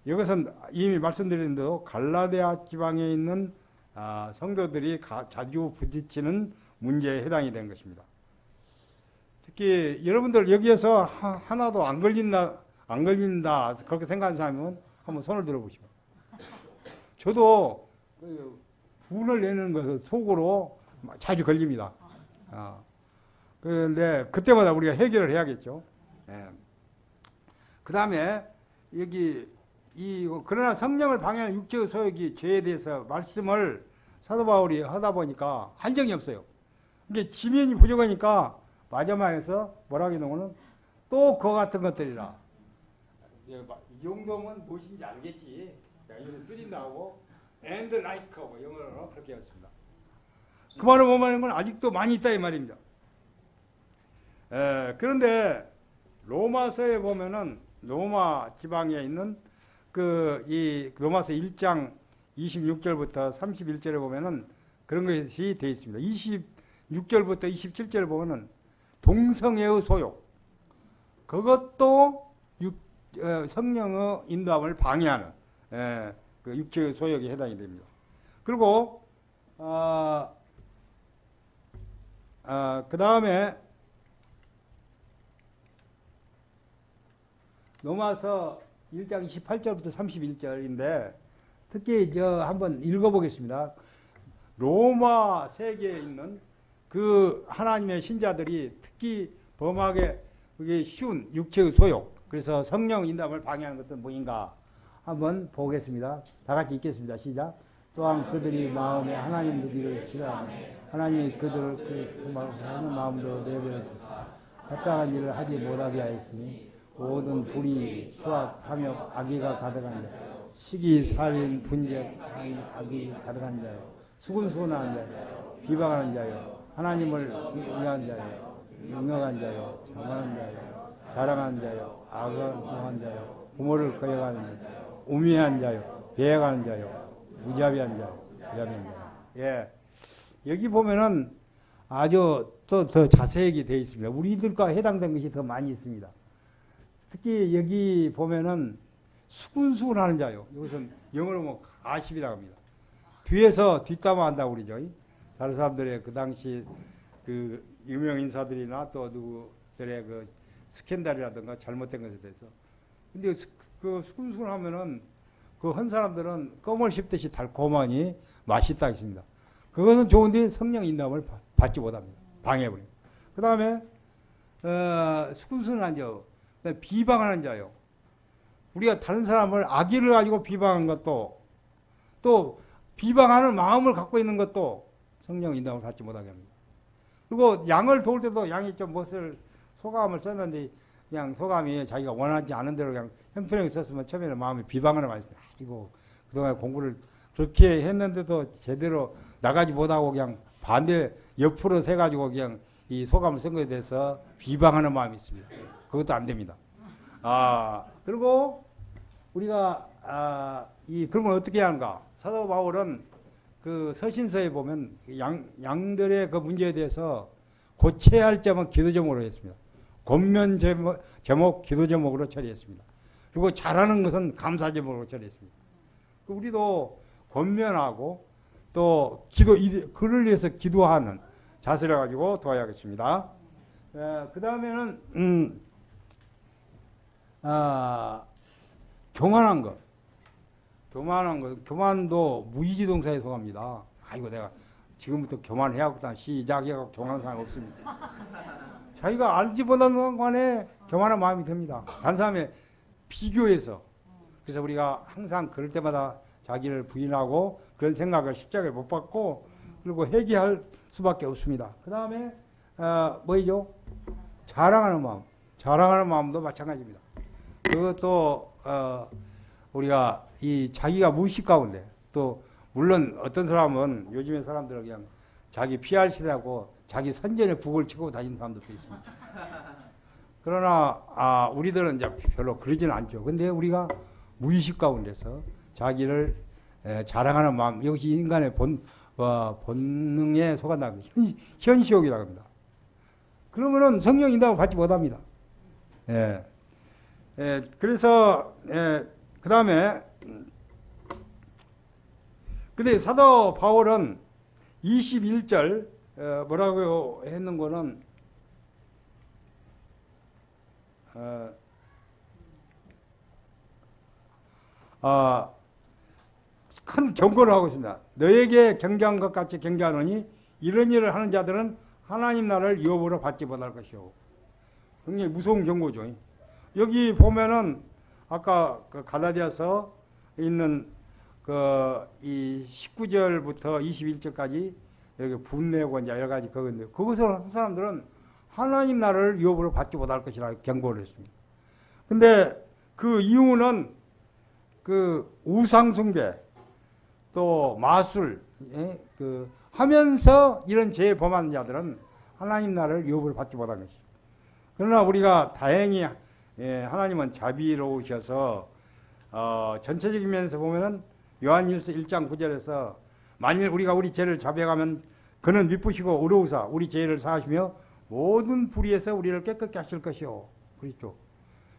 이것은 이미 말씀드린 대로 갈라디아 지방에 있는 성도들이 자주 부딪히는 문제에 해당이 된 것입니다. 특히 여러분들 여기에서 하나도 안 걸린다 그렇게 생각하는 사람은 한번 손을 들어보시고. 저도 분을 내는 것을 속으로 자주 걸립니다. 그런데 그때마다 우리가 해결을 해야겠죠. 그 다음에 그러나 성령을 방해하는 육체의 소욕이 죄에 대해서 말씀을 사도 바울이 하다 보니까 한정이 없어요. 이게 지면이 부족하니까 마지막에서 뭐라고 해놓으면 또 그와 같은 것들이라. 이 정도면 무엇인지 알겠지. 이거 줄인다고 and like 하고 영어로 그렇게 했습니다. 그 말을 뭐하는 건 아직도 많이 있다 이 말입니다. 그런데 로마서에 보면은 로마 지방에 있는 이 로마서 1장 26절부터 31절에 보면은 그런 것이 되어 있습니다. 26절부터 27절에 보면은 동성애의 소욕, 그것도 성령의 인도함을 방해하는 그 육체의 소욕에 해당이 됩니다. 그리고 그 다음에 로마서 1장 28절부터 31절인데 특히 한번 읽어보겠습니다. 로마 세계에 있는 그 하나님의 신자들이 특히 범하게 그게 쉬운 육체의 소욕, 그래서 성령 인담을 방해하는 것은 뭐인가 한번 보겠습니다. 다 같이 읽겠습니다. 시작. 또한 그들이 마음에 하나님 누기를 싫어하며 하나님이 그들을 그 마음으로 내버려두사 합당한 일을 하지 못하게 하였으니 모든 불의, 수악, 탐욕, 악의가 가득한 자, 시기, 살인, 분쟁, 악의 가득한 자요, 수군수군하는 자요, 비방하는 자요, 하나님을 위한 자요, 능력한 자요, 장하는 자요, 자랑하는 자요, 악한 자요, 부모를 거역하는 자요, 우매한 자요, 배역하는 자요, 무자비한 자요, 무자비한 자요. 예, 여기 보면은 아주 또 더 자세하게 되어 있습니다. 우리들과 해당된 것이 더 많이 있습니다. 특히 여기 보면은 수군수군하는 자요. 이것은 영어로 뭐 가십이라고 합니다. 뒤에서 뒷담화 한다고 그러죠. 다른 사람들의 그 당시 그 유명 인사들이나 또 누구들의 그 스캔들이라든가 잘못된 것에 대해서. 근데 그 수군수군 하면은 그 한 사람들은 껌을 씹듯이 달콤하니 맛있다 했습니다. 그것은 좋은데 성령 인담을 받지 못합니다. 방해버립니다. 그 다음에 수군수군한 자, 비방하는 자요. 우리가 다른 사람을 악의를 가지고 비방하는 것도 또 비방하는 마음을 갖고 있는 것도 성령 인담을 받지 못하게 합니다. 그리고 양을 도울 때도 양이 좀 무엇을 소감을 썼는데 그냥 소감이 자기가 원하지 않은 대로 그냥 형편하게 썼으면 처음에는 마음이 비방을 많이 했어요. 이거 그동안 공부를 그렇게 했는데도 제대로 나가지 못하고 그냥 반대 옆으로 세가지고 그냥 이 소감을 쓴 것에 대해서 비방하는 마음이 있습니다. 그것도 안 됩니다. 그리고 우리가 그러면 어떻게 해야 하는가? 사도 바울은 그 서신서에 보면 양들의 그 문제에 대해서 고쳐야 할 점은 기도 제목으로 했습니다. 권면 제목 기도 제목으로 처리했습니다. 그리고 잘하는 것은 감사 제목으로 처리했습니다. 우리도 권면하고 또 그를 위해서 기도하는 자세를 가지고 도와야겠습니다. 그 다음에는 교만한 것. 교만도 무의지 동사에 속합니다. 아이고, 내가 지금부터 교만해야겠다. 시작해갖고 교만한 사람 없습니다. 자기가 알지 못하는 간에 교만한 마음이 듭니다. 다른 사람의 비교해서. 그래서 우리가 항상 그럴 때마다 자기를 부인하고 그런 생각을 십자가에 못 받고 그리고 회개할 수밖에 없습니다. 그 다음에 뭐죠? 자랑하는 마음. 자랑하는 마음도 마찬가지입니다. 그것도 우리가 이 자기가 무의식 가운데 또 물론 어떤 사람은 요즘의 사람들은 그냥 자기 PRC라고 자기 선전에 북을 치고 다니는 사람들도 있습니다. 그러나 우리들은 이제 별로 그러지는 않죠. 근데 우리가 무의식 가운데서 자기를 자랑하는 마음, 이것이 인간의 본능에 속한다는 거죠. 현시욕이라고 합니다. 그러면은 성령 인도를 받지 못합니다. 그래서 그 다음에 근데 사도 바울은 21절 뭐라고 했는 거는 큰 경고를 하고 있습니다. 너에게 경계한 것 같이 경계하노니 이런 일을 하는 자들은 하나님 나라를 유업으로 받지 못할 것이오. 굉장히 무서운 경고죠. 여기 보면은 아까 그 갈라디아서 있는 이 19절부터 21절까지 여기 분내고 이제 여러 가지 그건데 그것을 한 사람들은 하나님 나라를 유업으로 받지 못할 것이라 경고를 했습니다. 근데 그 이유는 그 우상숭배 또 마술 그 하면서 이런 죄에 범하는 자들은 하나님 나라를 유업으로 받지 못한 것이죠. 그러나 우리가 다행히 하나님은 자비로우셔서 전체적인 면에서 보면은 요한일서 1장 9절에서 만일 우리가 우리 죄를 자백하면 그는 미쁘시고 의로우사 우리 죄를 사하시며 모든 불의에서 우리를 깨끗게 하실 것이요. 그렇죠.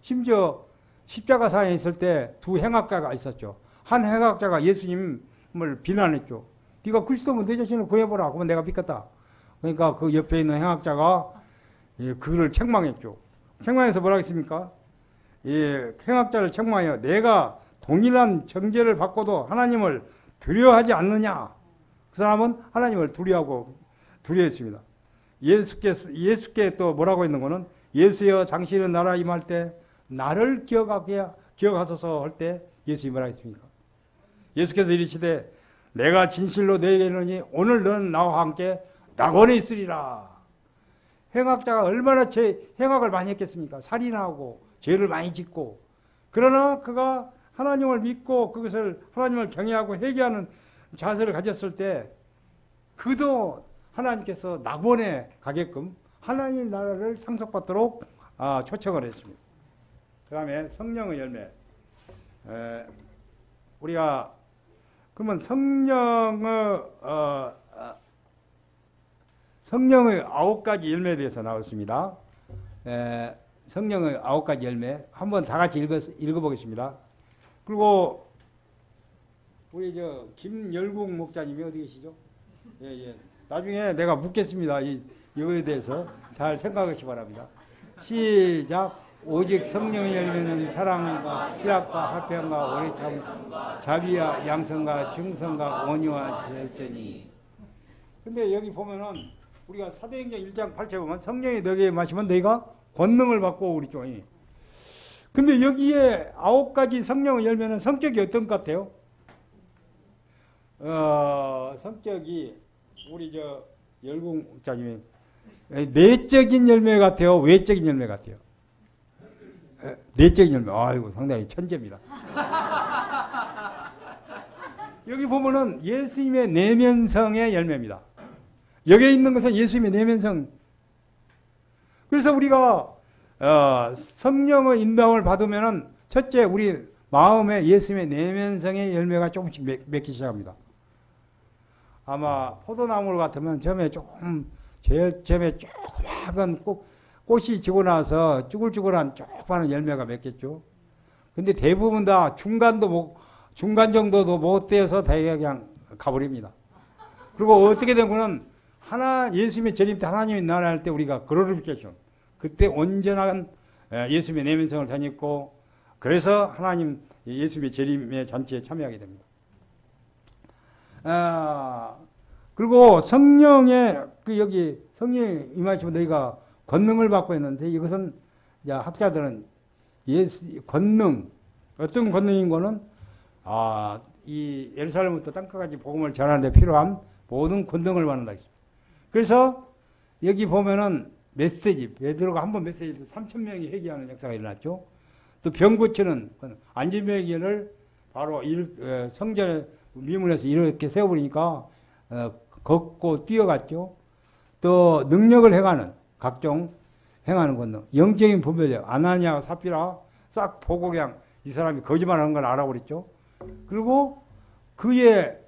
심지어 십자가상에 있을 때 두 행악자가 있었죠. 한 행악자가 예수님을 비난했죠. 네가 그리스도면 내 자신을 구해보라. 그러면 내가 믿겠다. 그러니까 그 옆에 있는 행악자가 그를 책망했죠. 책망해서 뭐라 했습니까? 행악자를 책망하여 내가 동일한 정죄를 받고도 하나님을 두려워하지 않느냐. 그 사람은 하나님을 두려워했습니다. 예수께 또 뭐라고 있는 거는 예수여 당신은 나라 임할 때 나를 기억하소서 할 때 예수님이 뭐라 했습니까? 예수께서 이르시되 내가 진실로 너에게 이르노니 오늘 너는 나와 함께 낙원에 있으리라. 행악자가 얼마나 행악을 많이 했겠습니까? 살인하고 죄를 많이 짓고 그러나 그가 하나님을 믿고 그것을 하나님을 경외하고 회개하는 자세를 가졌을 때 그도 하나님께서 낙원에 가게끔 하나님 나라를 상속받도록 초청을 했습니다. 그 다음에 성령의 열매. 우리가 그러면 성령의 9가지 열매에 대해서 나왔습니다. 성령의 9가지 열매 한번 다 같이 읽어보겠습니다. 그리고 우리 김열국 목사님이 어디 계시죠? 예. 나중에 내가 묻겠습니다. 이거에 대해서 잘 생각하시 바랍니다. 시작. 오직 성령의 열매는 사랑과 희락과 화평과 오래 참음 자비와 양성과 증성과 온유와 절제니. 근데 여기 보면은 우리가 사도행전 1장 8절에 보면 성령이 너에게 마시면 너희가 권능을 받고 그랬죠. 근데 여기에 9가지 성령의 열매는 성격이 어떤 것 같아요? 성격이 우리 열공 목사님이 내적인 열매 같아요? 외적인 열매 같아요? 내적인 열매. 아이고 상당히 천재입니다. 여기 보면은 예수님의 내면성의 열매입니다. 여기에 있는 것은 예수님의 내면성. 그래서 우리가 성령의 인도함을 받으면은 첫째 우리 마음에 예수님의 내면성의 열매가 조금씩 맺기 시작합니다. 아마 포도나무 같으면 제일 처음에 조그마한 꽃이 지고 나서 쭈글쭈글한 조그마한 열매가 맺겠죠. 근데 대부분 다 중간 정도도 못 되어서 대개 그냥 가버립니다. 그리고 어떻게 된 거는 예수님의 재림 때 하나님이 나라할 때 우리가 글로리피케이션 그때 온전한 예수님의 내면성을 다녔고 그래서 하나님 예수님의 재림의 잔치에 참여하게 됩니다. 그리고 성령의 여기 성령이 임하시면 너희가 권능을 받고 있는데 이것은 학자들은 권능 어떤 권능인 거는 이 예루살렘부터 땅끝까지 복음을 전하는 데 필요한 모든 권능을 받는다. 그래서 여기 보면은 메시지 베드로가 한 번 메시지에서 3,000명이 회개하는 역사가 일어났죠. 또 병 고치는 안진병을 바로 성전 미문에서 이렇게 세워버리니까 걷고 뛰어갔죠. 또 능력을 행하는 각종 행하는 권능, 영적인 분별력, 아나니아와 삽비라 싹 보고 그냥 이 사람이 거짓말하는 걸 알아버렸죠. 그리고 그의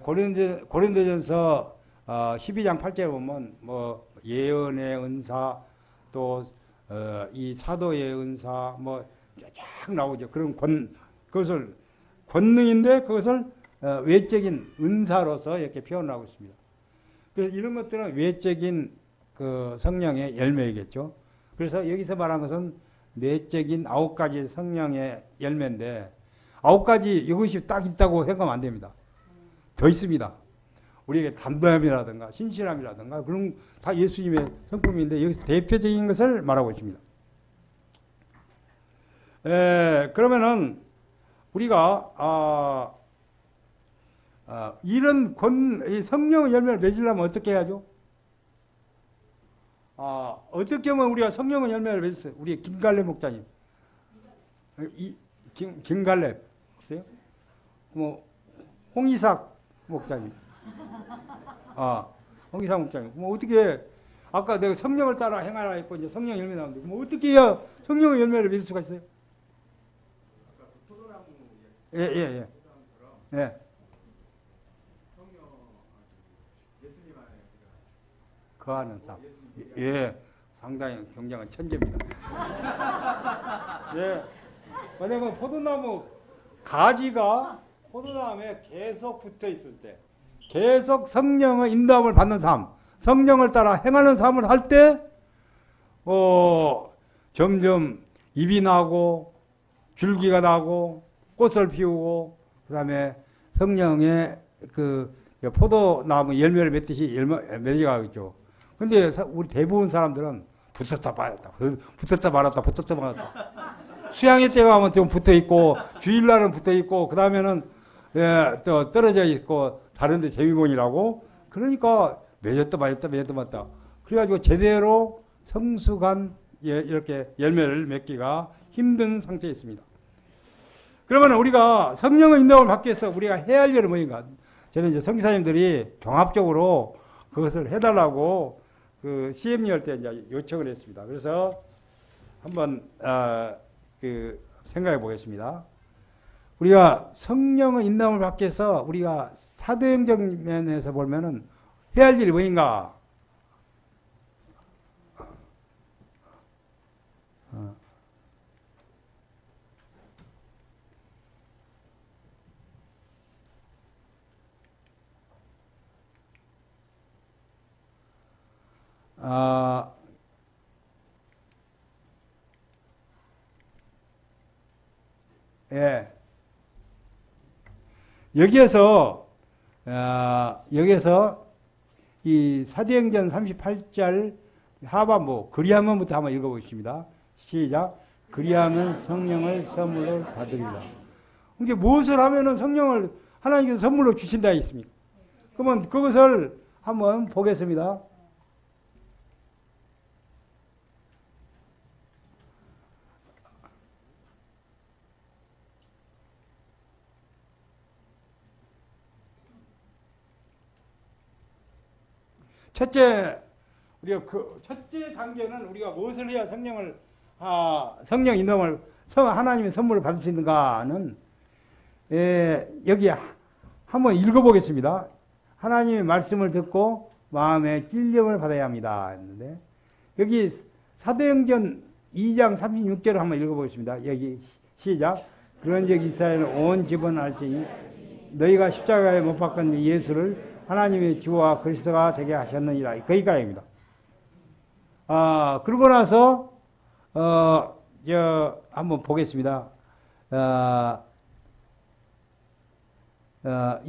고린도전서 12장 8절에 보면 뭐 예언의 은사 또 이 사도의 은사 뭐 쫙 나오죠. 그런 그것을 권능인데 그것을 외적인 은사로서 이렇게 표현하고 있습니다. 그래서 이런 것들은 외적인 그 성령의 열매이겠죠. 그래서 여기서 말한 것은 내적인 9가지 성령의 열매인데 9가지 이것이 딱 있다고 생각하면 안 됩니다. 더 있습니다. 우리에게 담대함이라든가 신실함이라든가 그런 다 예수님의 성품인데 여기서 대표적인 것을 말하고 있습니다. 그러면은 우리가 이런 이 성령의 열매를 맺으려면 어떻게 해야죠? 어떻게 하면 우리가 성령의 열매를 맺었어요? 우리 김갈래 목사님. 김갈래. 보세요? 뭐, 홍이삭 목사님. 홍이삭 목사님. 뭐, 어떻게, 아까 내가 성령을 따라 행하라 했고, 이제 성령 열매 나오는데, 뭐, 어떻게 해야 성령의 열매를 맺을 수가 있어요? 예. 예. 거하는 삶. 예. 상당히 굉장한 천재입니다. 예. 왜냐면 포도나무 가지가 포도나무에 계속 붙어 있을 때, 계속 성령의 인도함을 받는 삶, 성령을 따라 행하는 삶을 할 때, 점점 잎이 나고, 줄기가 나고, 꽃을 피우고, 그 다음에 성령의 그 포도나무 열매를 맺듯이 맺어가겠죠. 근데 우리 대부분 사람들은 붙었다 말았다, 붙었다 말았다, 붙었다 말았다. 수양회 때 가면 좀 붙어 있고, 주일날은 붙어 있고, 그 다음에는 또 떨어져 있고, 다른데 재미본이라고. 그러니까 맺었다 말았다. 그래가지고 제대로 성숙한 이렇게 열매를 맺기가 힘든 상태에 있습니다. 그러면 우리가 성령의 인도를 받기 위해서 우리가 해야 할 일은 뭐인가? 저는 이제 선교사님들이 종합적으로 그것을 해달라고 그 CMU 때 이제 요청을 했습니다. 그래서 한번 생각해 보겠습니다. 우리가 성령의 인도를 받기 위해서 우리가 사도행적 면에서 보면은 해야 할 일이 뭐인가? 예. 여기에서 이 사도행전 38절 하반부 그리하면부터 한번 읽어보겠습니다. 시작. 그리하면 성령을 선물로 받으리라. 이게 무엇을 하면은 성령을 하나님께서 선물로 주신다 했습니까? 그러면 그것을 한번 보겠습니다. 첫째 단계는 우리가 무엇을 해야 성령 인도를 하나님의 선물을 받을 수 있는가는 여기 한번 읽어보겠습니다. 하나님의 말씀을 듣고 마음의 찔림을 받아야 합니다. 했는데 여기 사도행전 2장 36절을 한번 읽어보겠습니다. 여기 시작. 그런즉 이스라엘 온 집은 알지니 너희가 십자가에 못 박은 예수를 하나님의 주와 그리스도가 되게 하셨느니라. 거기까지입니다. 그러고 나서 한번 보겠습니다.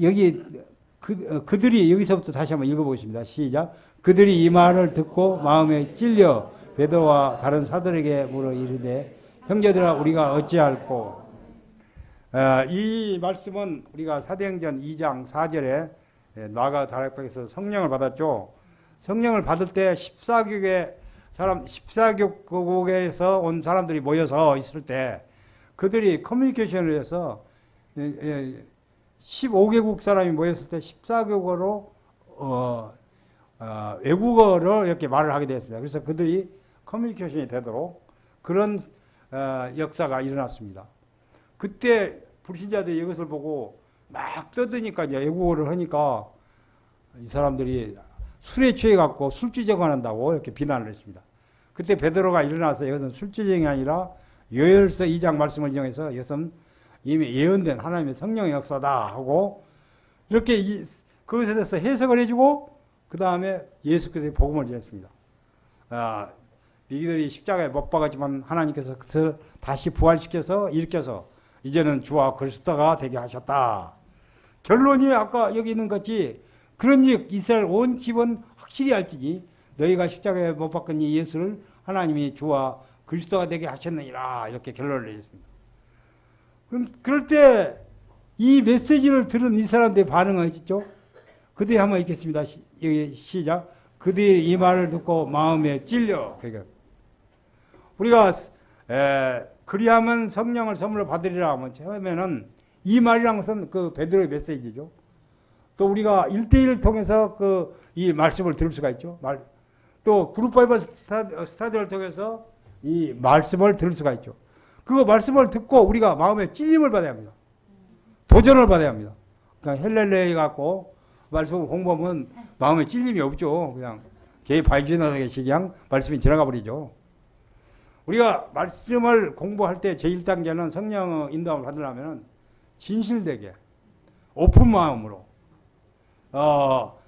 여기 그들이 여기서부터 다시 한번 읽어보겠습니다. 시작. 그들이 이 말을 듣고 마음에 찔려 베드로와 다른 사들에게 물어 이르되 형제들아 우리가 어찌할꼬. 이 말씀은 우리가 사도행전 2장 4절에 나가 다락방에서 성령을 받았죠. 성령을 받을 때 14교국에서 온 사람들이 모여서 있을 때 그들이 커뮤니케이션을 해서 15개국 사람이 모였을 때 14개국어로 외국어로 이렇게 말을 하게 되었습니다. 그래서 그들이 커뮤니케이션이 되도록 그런 역사가 일어났습니다. 그때 불신자들이 이것을 보고 막 떠드니까 이제 외국어를 하니까 이 사람들이 술에 취해갖고 술주정을 한다고 이렇게 비난을 했습니다. 그때 베드로가 일어나서 이것은 술주정이 아니라 요엘서 2장 말씀을 인용해서 이것은 이미 예언된 하나님의 성령의 역사다 하고 이렇게 그것에 대해서 해석을 해주고 그 다음에 예수께서의 복음을 전했습니다. 너희들이 십자가에 못 박았지만 하나님께서 그것을 다시 부활시켜서 일으켜서 이제는 주와 그리스도가 되게 하셨다. 결론이 아까 여기 있는 것이 그런즉 이스라엘 온 집은 확실히 알지니 너희가 십자가에 못 박은 이 예수를 하나님이 주와 그리스도가 되게 하셨느니라 이렇게 결론을 내렸습니다. 그럼 그럴 때 이 메시지를 들은 이 사람들의 반응은 있죠? 그들이 한번 읽겠습니다. 여기 시작. 그들이 이 말을 듣고 마음에 찔려. 그러니까 우리가 그리하면 성령을 선물로 받으리라 하면 처음에는 이 말이란 것은 그 베드로의 메시지죠. 또 우리가 1대1을 통해서 그 이 말씀을 들을 수가 있죠. 또 그룹 바이블 스타디를 통해서 이 말씀을 들을 수가 있죠. 그 말씀을 듣고 우리가 마음에 찔림을 받아야 합니다. 도전을 받아야 합니다. 그냥 헬렐레 갖고 말씀을 공부하면 마음에 찔림이 없죠. 그냥 개의 발전하듯이 그냥 말씀이 지나가 버리죠. 우리가 말씀을 공부할 때 제1단계는 성령 인도함을 받으려면 진실되게 오픈 마음으로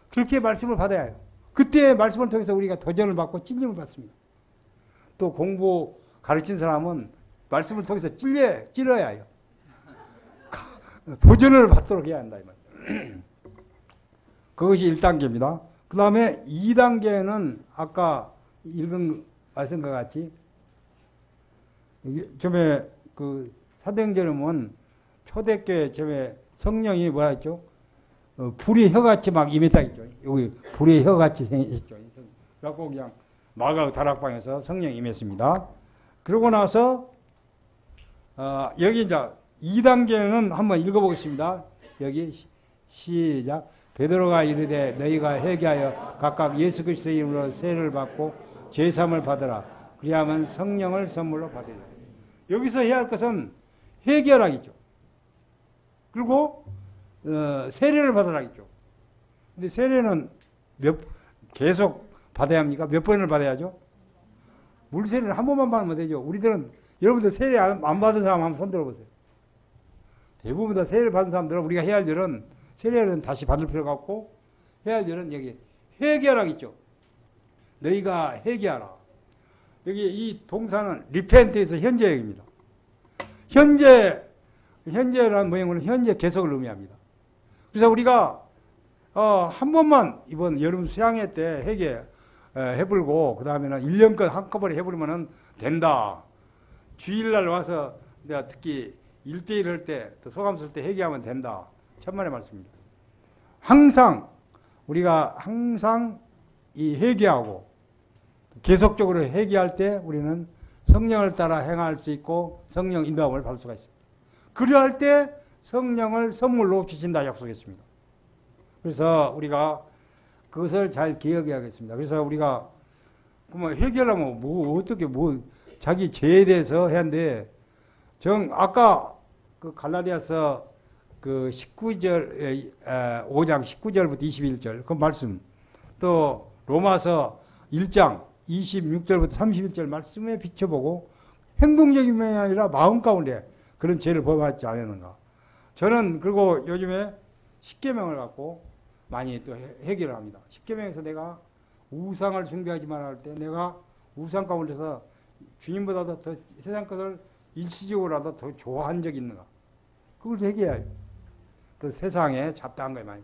그렇게 말씀을 받아야 해요. 그때 말씀을 통해서 우리가 도전을 받고 찔림을 받습니다. 또 공부 가르친 사람은 말씀을 통해서 찔러야 해요. 도전을 받도록 해야 한다. 이 말. 그것이 1단계입니다. 그 다음에 2단계는 아까 읽은 말씀과 같이 처음에 그 사도행전은 초대교회 처음에 성령이 뭐라 했죠? 불의 혀같이 막 임했다 했죠. 여기 불의 혀같이 생겼죠. 그래갖고 그냥 마가 다락방에서 성령이 임했습니다. 그러고 나서 여기 이제 2단계는 한번 읽어보겠습니다. 여기 시작. 베드로가 이르되 너희가 회개하여 각각 예수 그리스도의 이름으로 세례를 받고 제사함을 받으라. 그리하면 성령을 선물로 받으리라. 여기서 해야 할 것은 회개하라겠죠. 그리고 세례를 받으라겠죠. 근데 세례는 계속 받아야 합니까? 몇 번을 받아야죠? 물세례는 한 번만 받으면 되죠. 우리들은 여러분들 세례 안 받은 사람 한번 손 들어보세요. 대부분 다 세례를 받은 사람들은 우리가 해야 할 일은 세례는 다시 받을 필요가 없고 해야 할 일은 여기 회개하라겠죠. 너희가 회개하라. 여기 이 동사는 리펜트에서 현재형입니다. 현재라는 모형은 현재 계속을 의미합니다. 그래서 우리가 한 번만 이번 여름 수양회 때 회개 해불고 그 다음에는 1년간 한꺼번에 해버리면 된다. 주일날 와서 내가 특히 1대1 할 때 또 소감 쓸 때 회개하면 된다. 천만의 말씀입니다. 우리가 항상 이 회개하고 계속적으로 회개할 때 우리는 성령을 따라 행할 수 있고 성령 인도함을 받을 수가 있습니다. 그리할 때 성령을 선물로 주신다 약속했습니다. 그래서 우리가 그것을 잘 기억해야겠습니다. 그래서 우리가 회개하려면 어떻게 자기 죄에 대해서 해야 하는데 아까 그 갈라디아서 그 19절 5장 19절부터 21절 그 말씀 또 로마서 1장 26절부터 31절 말씀에 비춰보고 행동적인 면이 아니라 마음 가운데 그런 죄를 범하지 않았는가. 저는 그리고 요즘에 십계명을 갖고 많이 또 해결을 합니다. 십계명에서 내가 우상을 숭배하지 말아야 할 때 내가 우상 가운데서 주님보다도 더 세상 것을 일시적으로라도 더 좋아한 적이 있는가. 그걸 해결해야 해요. 또 세상에 잡다한 거에 많이.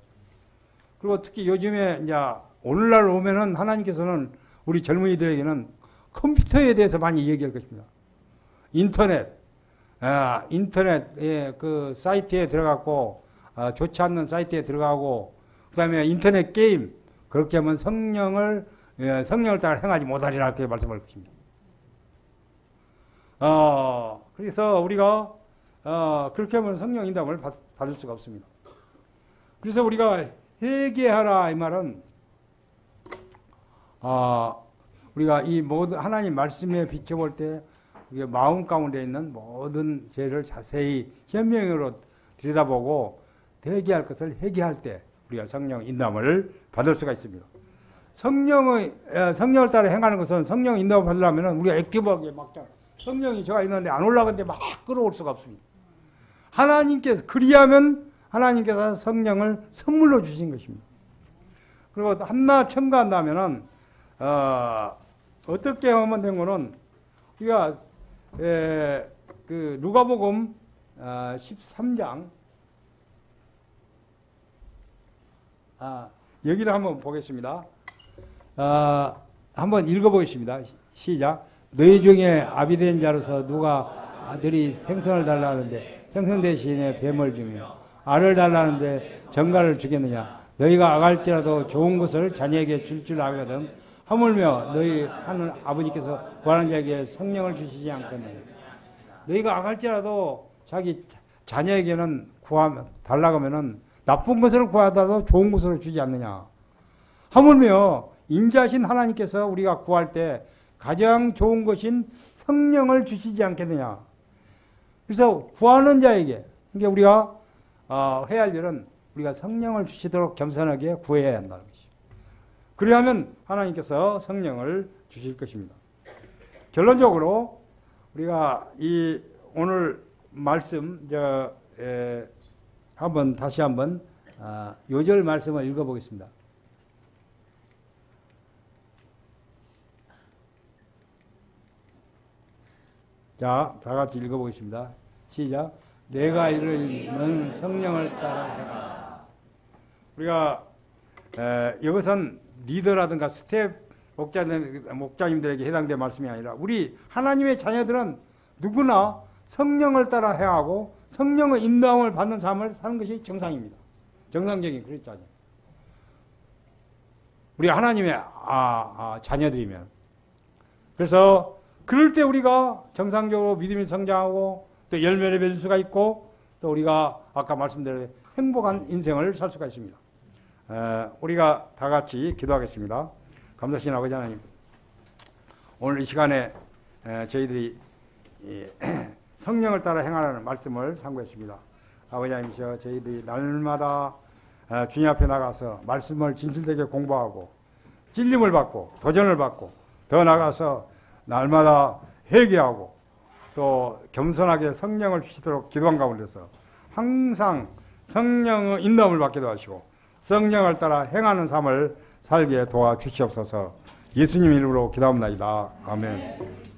그리고 특히 요즘에 이제 오늘날 오면은 하나님께서는 우리 젊은이들에게는 컴퓨터에 대해서 많이 얘기할 것입니다. 인터넷 그 사이트에 들어가고 좋지 않는 사이트에 들어가고 그다음에 인터넷 게임 그렇게 하면 성령을 따라 행하지 못하리라 이렇게 말씀할 것입니다. 그래서 우리가 그렇게 하면 성령 인도함을 받을 수가 없습니다. 그래서 우리가 회개하라 이 말은 우리가 이 모든 하나님 말씀에 비춰볼 때 마음 가운데 있는 모든 죄를 자세히 현명으로 들여다보고 회개할 것을 회개할 때 우리가 성령 인도함을 받을 수가 있습니다. 성령을 따라 행하는 것은 성령 인도함을 받으려면 우리가 액티브하게 막 성령이 저가 있는데 안 올라가는데 막 끌어올 수가 없습니다. 하나님께서 그리하면 하나님께서 성령을 선물로 주신 것입니다. 그리고 한낱 첨가한다면은 어떻게 하면 된 거는 우리가 그 누가복음 13장 여기를 한번 보겠습니다. 한번 읽어보겠습니다. 시작. 너희 중에 아비된 자로서 누가 아들이 생선을 달라 하는데 생선 대신에 뱀을 주며 알을 달라는데 정갈을 주겠느냐. 너희가 악할지라도 좋은 것을 자녀에게 줄 줄 알거든. 하물며 너희 하는 아버지께서 구하는 자에게 성령을 주시지 않겠느냐. 너희가 악할지라도 자기 자녀에게는 달라고 하면은 나쁜 것을 구하더라도 좋은 것으로 주지 않느냐. 하물며 인자하신 하나님께서 우리가 구할 때 가장 좋은 것인 성령을 주시지 않겠느냐. 그래서 구하는 자에게, 그러니까 우리가 해야 할 일은 우리가 성령을 주시도록 겸손하게 구해야 한다는 것이죠. 그래야만 하나님께서 성령을 주실 것입니다. 결론적으로 우리가 이 오늘 말씀 다시 한번 요절 말씀을 읽어보겠습니다. 자, 다 같이 읽어보겠습니다. 시작. 내가 이르는 성령을 따라 해라. 우리가 이것은 리더라든가 스텝 목자님들에게 해당된 말씀이 아니라 우리 하나님의 자녀들은 누구나 성령을 따라 행하고 성령의 인도함을 받는 삶을 사는 것이 정상입니다. 정상적인 그랬잖아요. 우리 하나님의 자녀들이면. 그래서 그럴 때 우리가 정상적으로 믿음이 성장하고 또 열매를 맺을 수가 있고 또 우리가 아까 말씀드린 행복한 인생을 살 수가 있습니다. 우리가 다 같이 기도하겠습니다. 감사하신 아버지 하나님, 오늘 이 시간에 저희들이 성령을 따라 행하라는 말씀을 상고했습니다. 아버지 하나님이시여, 저희들이 날마다 주님 앞에 나가서 말씀을 진실되게 공부하고 찔림을 받고 도전을 받고 더 나가서 날마다 회개하고 또 겸손하게 성령을 주시도록 기도한 가운데서 항상 성령의 인도함을 받기도 하시고 성령을 따라 행하는 삶을 살게 도와주시옵소서. 예수님 이름으로 기도합니다. 아멘.